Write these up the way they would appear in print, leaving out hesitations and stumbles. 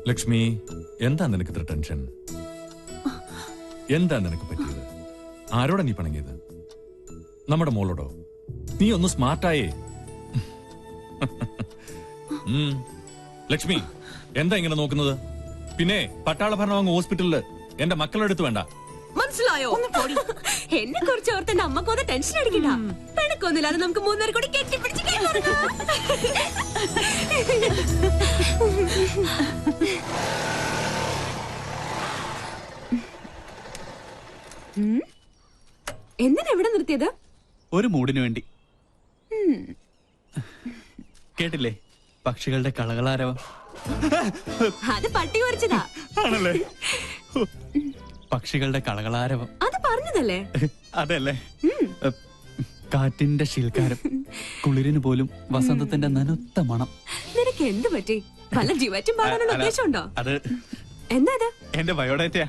ലക്ഷ്മി, എന്താ നിനക്ക് ഇത്ര ടെൻഷൻ? എന്താ നിനക്ക് പറ്റിയത്? ആരോടാ നീ പണങ്ങിയത്? നമ്മുടെ മോളോടോ? നീ ഒന്ന് സ്മാർട്ടായേ. ലക്ഷ്മി, എന്താ ഇങ്ങനെ നോക്കുന്നത്? പിന്നെ പട്ടാള ഭരണം അങ്ങ് ഹോസ്പിറ്റലില് എന്റെ മക്കളുടെ അടുത്ത് വേണ്ട. മനസ്സിലായോ? എന്നെ കുറിച്ച് ഓർത്ത് എന്റെ അമ്മക്കൊന്ന് ടെൻഷൻ അടിക്കണ്ട. പിണക്കൊന്നുമില്ലാതെ നമുക്ക് മൂന്നേരം കൂടി കെട്ടിപ്പിടിച്ച് എന്തിനാ എവിടെ നിർത്തിയത്? ഒരു മൂടിനു വേണ്ടി. കേട്ടില്ലേ പക്ഷികളുടെ കളകളാരവം? അത് പട്ടി കുറച്ചതാ. ആണല്ലേ? പക്ഷികളുടെ കളകളാരവം അത് പറഞ്ഞതല്ലേ? അതല്ലേ? കാറ്റിന്റെ ശീൽക്കാരം, കുളിരിന് പോലും വസന്തത്തിന്റെ നനുത്ത മണം. നിനക്ക് എന്ത് പറ്റി? വല്ല ജീവറ്റും പാടാനുള്ള ഉദ്ദേശമുണ്ടോ? അത് എന്താ അത്? എന്റെ ബയോഡേറ്റയാ.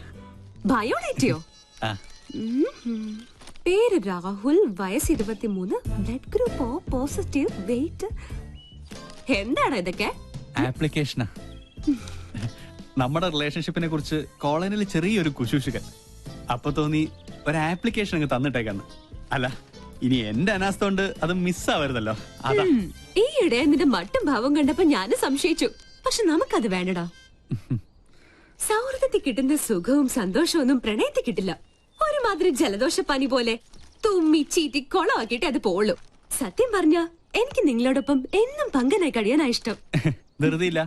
ബയോഡേറ്റയോ? പേര് രാഹുൽ, വയസ്സ് 23, blood group O positive, weight. എന്താണ് ഇതൊക്കെ? ആപ്ലിക്കേഷനാ. നമ്മുടെ റിലേഷൻഷിപ്പിനെ കുറിച്ച് കോളനിയിൽ ചെറിയൊരു കുശൂഷുകൻ. അപ്പൊ തോന്നി ഒരു ആപ്ലിക്കേഷൻ അങ്ങ് തന്നിട്ടേക്കാന്ന്. അല്ല, ഇനി എന്റെ അനാസ്ഥ കൊണ്ട് അത് മിസ്സാവരുതല്ലോ. അതാ. ഈയിടെ നിന്റെ മട്ടും ഭാവം കണ്ടപ്പോ ഞാനും സംശയിച്ചു. പക്ഷെ നമുക്കത് വേണ്ടടാ. സൗഹൃദത്തിൽ കിട്ടുന്ന സുഖവും സന്തോഷവും ഒന്നും പ്രണയത്തിൽ കിട്ടില്ല. ഒരുമാതിരി ജലദോഷപ്പനി പോലെ തുമ്മി ചീറ്റി കൊളമാക്കിയിട്ട് അത് പോളൂ. സത്യം പറഞ്ഞ എനിക്ക് നിങ്ങളോടൊപ്പം എന്നും പങ്കനായി കഴിയാനാ ഇഷ്ടം. ധൃതിയില്ല.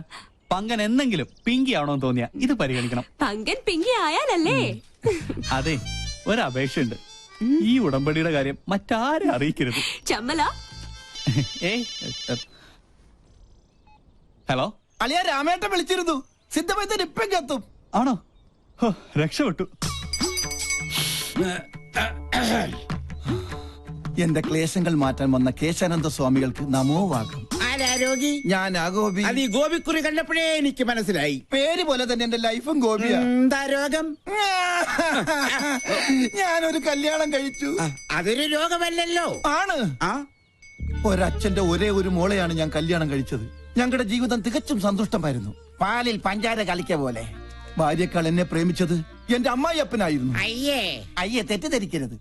പങ്കൻ എന്തെങ്കിലും പിങ്കി ആവണമെന്ന് തോന്നിയാ ഇത് പരിഗണിക്കണം. പങ്കൻ പിങ്കി ആയാലല്ലേ? അതെ, ഒരപേക്ഷയുണ്ട്. ഈ ഉടമ്പടിയുടെ കാര്യം മറ്റാരെ അറിയിക്കരുത്. ചമ്മല. ഹലോ, അളിയ രാമേട്ടൻ വിളിച്ചിരുന്നു. സിദ്ധമൈത്തൻ ഇപ്പം എത്തും. ആണോ? രക്ഷപ്പെട്ടു. എന്റെ ക്ലേശങ്ങൾ മാറ്റാൻ വന്ന കേശാനന്ദ സ്വാമികൾക്ക് നമോവാകം. രോഗി ഞാൻ ഗോപി. അത് ഈ ഗോപിക്കുറി കണ്ടപ്പോഴേ എനിക്ക് മനസ്സിലായി. പേര് പോലെ തന്നെ എന്റെ ലൈഫും ഗോപിയാ. എന്താ രോഗം? ഞാനൊരു കല്യാണം കഴിച്ചു. അതൊരു രോഗമല്ലല്ലോ. ആണ്. ഒരച്ഛന്റെ ഒരേ ഒരു മോളെയാണ് ഞാൻ കല്യാണം കഴിച്ചത്. ഞങ്ങളുടെ ജീവിതം തികച്ചും സന്തുഷ്ടമായിരുന്നു. പാലിൽ പഞ്ചാര കളിക്ക പോലെ. ഭാര്യക്കാൾ എന്നെ പ്രേമിച്ചത് എന്റെ അമ്മായിയപ്പനായിരുന്നു. അയ്യേ, തെറ്റിദ്ധരിക്കരുത്.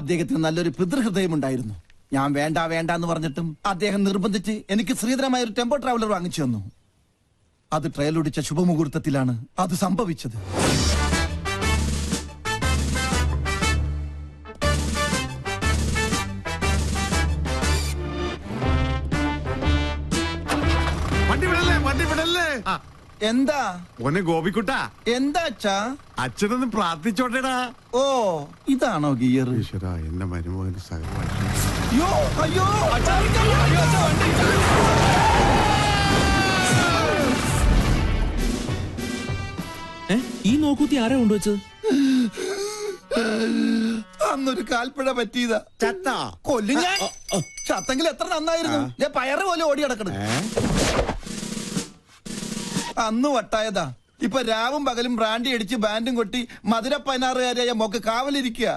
അദ്ദേഹത്തിന് നല്ലൊരു പിതൃഹൃദയമുണ്ടായിരുന്നു. ഞാൻ വേണ്ട വേണ്ട എന്ന് പറഞ്ഞിട്ടും അദ്ദേഹം നിർബന്ധിച്ച് എനിക്ക് ശ്രീധരമായ ഒരു ടെമ്പോ ട്രാവലർ വാങ്ങിച്ചു തന്നു. അത് ട്രയലൊടിച്ച ശുഭമുഹൂർത്തത്തിലാണ് അത് സംഭവിച്ചത്. എന്താ ഓനെ ഗോപിക്കുട്ടാ? എന്താ അച്ഛാ? അച്ഛനൊന്ന് പ്രാർത്ഥിച്ചോട്ടേടാ. ഓ, ഇതാണോ ഗിയർ? ഈശ്വരാ, എന്റെ മരുമകന് സകലമായി. അയ്യോ അയ്യോ, ഈ നോക്കൂത്തി ആരാ കൊണ്ടുവച്ചത്? അന്നൊരു കാൽപ്പഴ പറ്റിയതാ. ചത്താ? കൊല്ലു ഞാൻ. ചത്തെങ്കിൽ എത്ര നന്നായിരുന്നു. ഞാൻ പയറ് പോലെ ഓടി നടക്കണം. അന്ന് വട്ടായതാ. ഇപ്പൊ രാവും പകലും ബ്രാൻഡി അടിച്ച് ബാൻഡും കൊട്ടി മധുര 16-കാരിയായ മോക്ക് കാവലിരിക്കുക.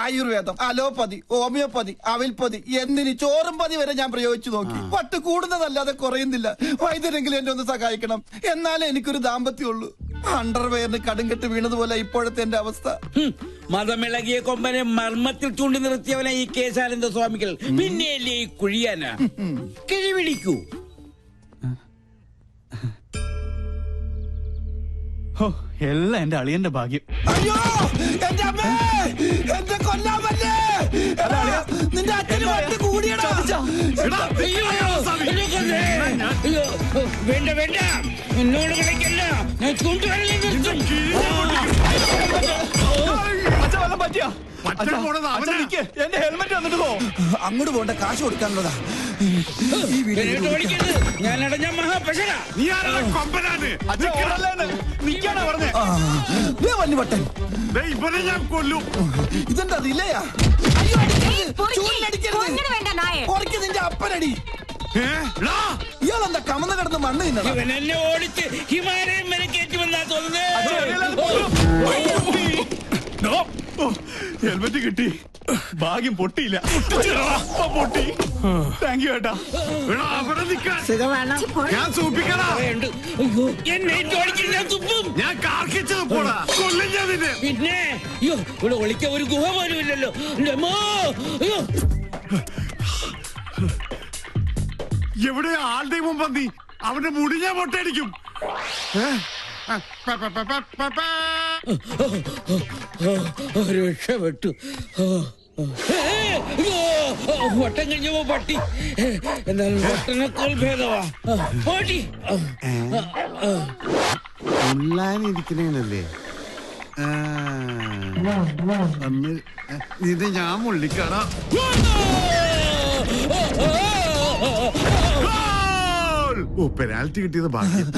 ആയുർവേദം, അലോപ്പതി, ഹോമിയോപ്പതി, അവിൽപ്പതി, എന്തിന് ചോറും പതി വരെ ഞാൻ പ്രയോഗിച്ചു നോക്കി. വട്ട് കൂടുന്നതല്ലാതെ കുറയുന്നില്ല. വൈദ്യരെങ്കിലും എന്നെ ഒന്ന് സഹായിക്കണം. എന്നാലേ എനിക്കൊരു ദാമ്പത്യമുള്ളൂ. അണ്ടർവെയറിന് കടുങ്കെട്ട് വീണതുപോലെ ഇപ്പോഴത്തെ എന്റെ അവസ്ഥ. മതമിളകിയ കൊമ്പനെ മർമ്മത്തിൽ ചൂണ്ടി നിർത്തിയവനെ ഈ കേശാനന്ദ സ്വാമികൾ. പിന്നെയല്ലേ ഈ കുഴിയാന? കിഴി വിളിക്കൂ. എല്ലാം എന്റെ അളിയന്റെ ഭാഗ്യം. അയ്യോ, എന്റെ അമ്മേ, എന്റെ കൊല്ലാമല്ലേ. നിന്റെ അച്ഛന് വട്ട് കൂടിയടാ. വേണ്ട വേണ്ട, എന്നോട് കളിക്കല്ല. ഞാൻ ചൂണ്ടുവരലേ നിർത്തും. എന്റെ ഹെൽമെറ്റ് വന്നിട്ട് പോ. അങ്ങോട്ട് പോണ്ട, കാശ് കൊടുക്കാനുള്ളതാ. ഞാൻ അടഞ്ഞ മഹാപശക. വല്ലുവട്ടൻ, ഞാൻ കൊല്ലും. ഇതെന്താ റിലയാ? നിന്റെ അപ്പനടി. ഇയാളെന്താ കമന്ന് കിടന്ന് മണ്ണ് തിന്നണം? ഇവൻ എന്നെ ഓടിച്ച് ഹിമാലയം വരെ കയറ്റുമെന്നാ തോന്നുന്നത്. ഹെൽമെറ്റ് കിട്ടി. ഭാഗ്യം പൊട്ടിയില്ല. പൊട്ടി. താങ്ക് യു ഏട്ടാ. എടാ, അവിടെ നിൽക്കാൻ. ഞാൻ സൂപ്പിക്കടാ. അയ്യോ എന്നെ ഓടിക്കാൻ ഞാൻ തുപ്പും. ഞാൻ കാർക്കിച്ചത് പോടാ. കൊല്ലും ഞാൻ നിന്നെ. പിന്നെ അയ്യോ ഇവിടെ ഒളിക്കാൻ ഒരു ഗുഹ പോലും ഇല്ലല്ലോ. എൻ്റെ അമ്മോ. അയ്യോ എവിടെ ആളുടെ മുമ്പ് നീ അവന്റെ മുടി ഞാൻ പൊട്ടടിക്കും. രക്ഷപ്പെട്ടു. വട്ടം കഴിഞ്ഞപ്പോ പട്ടി, എന്നാലും വട്ടനേക്കാൾ ഭേദവാ. പട്ടി ഉള്ളാനിരിക്കണേനല്ലേ ഇത് ഞാൻ മുള്ളിക്കാടാ. ഓ പെനാൽറ്റി കിട്ടിയത് ഭാഗ്യം.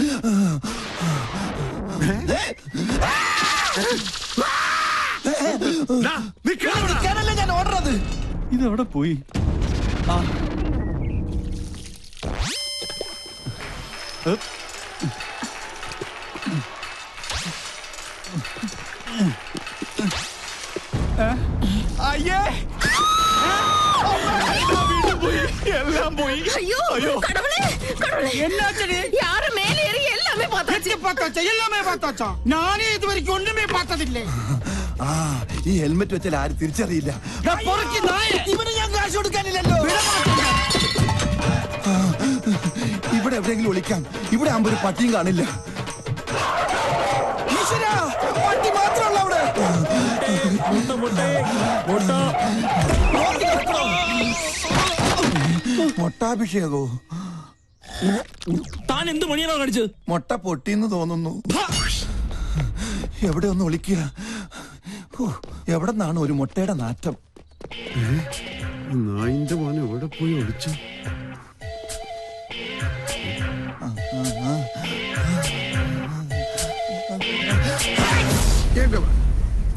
നിൽക്കാനല്ലേ ഞാൻ ഓടുന്നത്. ഇതെവിടെ പോയി? അയ്യേ, എല്ലാം പോയി. ஐயோ கடவுளே கடவுளே என்னாச்சு? யாரு மேலே ஏறி எல்லாமே பார்த்தாச்சு. பார்த்தாச்சா? எல்லாமே பார்த்தாச்சா? நானே இது வரைக்கும் ஒண்ணுமே பார்த்ததில்லை. ആ ഈ ഹെൽമെറ്റ് വെച്ചാൽ ആരും തിരിച്ചറിയില്ല. பொறுக்கி நாயே. ഇവന് ഞാൻ കാശ് കൊടുക്കാനില്ലല്ലോ. ഇവിടെ എവിടെയെങ്കിലും ഒളിക്കാം. ഇവിടെ ആകുമ്പോ ഒരു പട്ടിയും കാണില്ല. ഈശ്വരാ, പട്ടി മാത്രമല്ല അവിടെ. മൊട്ടാഭിഷേകോ? താൻ എന്ത് പണിയാണോ കാണിച്ചത്? മൊട്ട പൊട്ടിന്ന് തോന്നുന്നു. എവിടെ ഒന്ന് ഒളിക്കുക. എവിടെ നിന്നാണ് ഒരു മുട്ടയുടെ നാറ്റം? നായിന്റെ മോനെ എവിടെ പോയി ഒളിച്ചു?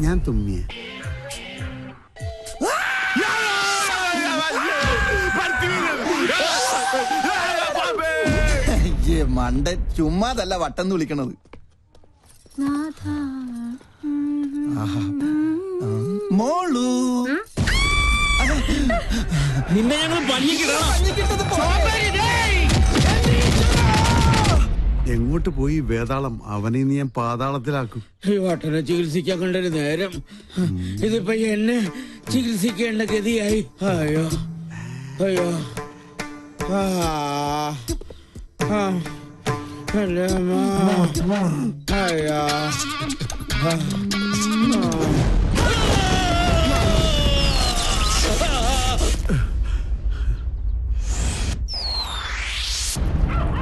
ഞാൻ തുമ്മിയ മണ്ടൻ ചുമ്മാതല്ല വട്ടന്ന് വിളിക്കണത്. മോളു നിന്നെ ഞങ്ങൾ എങ്ങോട്ട് പോയി വേതാളം? അവനെ നീ ഞാൻ പാതാളത്തിലാക്കും. ഈ വട്ടനെ ചികിത്സിക്കാൻ കണ്ടൊരു നേരം, ഇതിപ്പോ എന്നെ ചികിത്സിക്കേണ്ട ഗതിയായി. അയ്യോ അയ്യോ അല്ലേ അയ്യോ.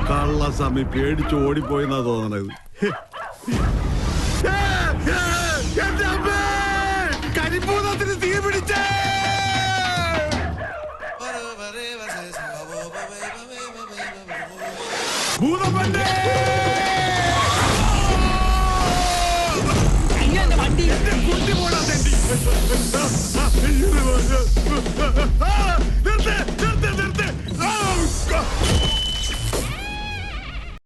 കള്ളസ്വാമി പേടിച്ച് ഓടിപ്പോയെന്നാ തോന്നണത്. കരിമ്പൂതത്തിന് തീ പിടിച്ചേ. ഭൂതപ്പണ്ടേ കുട്ടി പോടാ തെണ്ടി.